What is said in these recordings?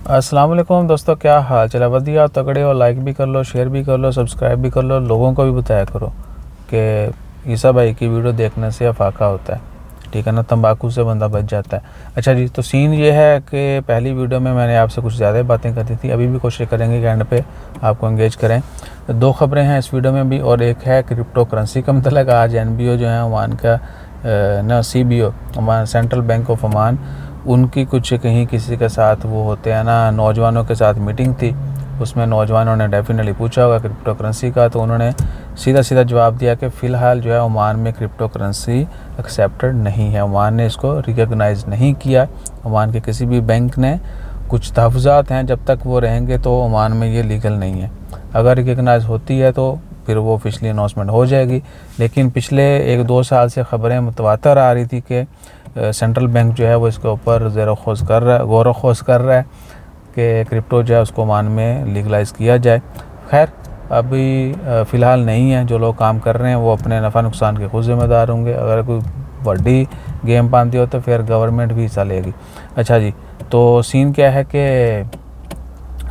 अस्सलाम वालेकुम दोस्तों, क्या हाल चला? वधिया तगड़े हो? लाइक भी कर लो, शेयर भी कर लो, सब्सक्राइब भी कर लो, लोगों को भी बताया करो कि ईसा भाई की वीडियो देखने से अफाका होता है, ठीक है ना। तंबाकू से बंदा बच जाता है। अच्छा जी, तो सीन ये है कि पहली वीडियो में मैंने आपसे कुछ ज़्यादा बातें कर दी थी। अभी भी कोशिश करेंगे कि एंड पे आपको एंगेज करें। दो खबरें हैं इस वीडियो में भी, और एक है क्रिप्टो करेंसी का मतलब। आज NBO जो है ओमान का ना CBO Oman central bank of Oman, उनकी कुछ कहीं किसी के साथ वो होते हैं ना, नौजवानों के साथ मीटिंग थी। उसमें नौजवानों ने डेफिनेटली पूछा होगा क्रिप्टो करेंसी का, तो उन्होंने सीधा सीधा जवाब दिया कि फ़िलहाल जो है ओमान में क्रिप्टो करेंसी एक्सेप्टेड नहीं है। ओमान ने इसको रिकॉग्नाइज़ नहीं किया। ओमान के किसी भी बैंक ने, कुछ तहफ़्फ़ुज़ात हैं, जब तक वो रहेंगे तो ओमान में ये लीगल नहीं है। अगर रिकॉग्नाइज़ होती है तो फिर वो ऑफिशियली अनाउंसमेंट हो जाएगी। लेकिन पिछले 1-2 साल से ख़बरें मुतवातर आ रही थी कि सेंट्रल बैंक जो है वो इसके ऊपर गौर खोज कर रहा है कि क्रिप्टो जो है उसको ओमान में लीगलाइज़ किया जाए। खैर, अभी फ़िलहाल नहीं है। जो लोग काम कर रहे हैं वो अपने नफ़ा नुकसान के खुद ज़िम्मेदार होंगे। अगर कोई बड़ी गेम पाती हो तो फिर गवर्नमेंट भी हिस्सा लेगी। अच्छा जी, तो सीन क्या है कि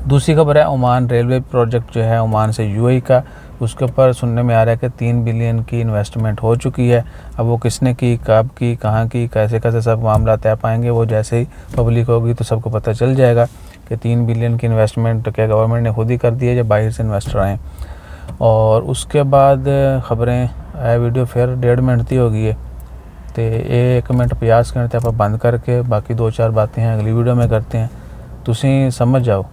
दूसरी खबर है, ओमान रेलवे प्रोजेक्ट जो है ओमान से UAE का, उसके ऊपर सुनने में आ रहा है कि 3 बिलियन की इन्वेस्टमेंट हो चुकी है। अब वो किसने की, कब की, कहाँ की, कैसे कैसे सब मामला तय पाएंगे। वो जैसे ही पब्लिक होगी तो सबको पता चल जाएगा कि 3 बिलियन की इन्वेस्टमेंट क्या गवर्नमेंट ने खुद ही कर दी है, जब बाहर से इन्वेस्टर आए। और उसके बाद खबरें वीडियो फिर 1.5 मिनट की होगी है, तो 1 मिनट 50 सेकंड तक आप बंद करके बाकी 2-4 बातें हैं अगली वीडियो में करते हैं। तुसी समझ जाओ,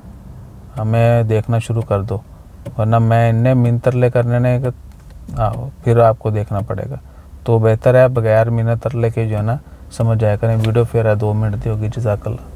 हमें देखना शुरू कर दो, वरना मैं इन्ने मिनतरले करने ने फिर आपको देखना पड़ेगा। तो बेहतर है बगैर मिनतरले के जो है ना समझ जाया करें। वीडियो फिर है 2 मिनट की होगी। जज़ाकल्लाह।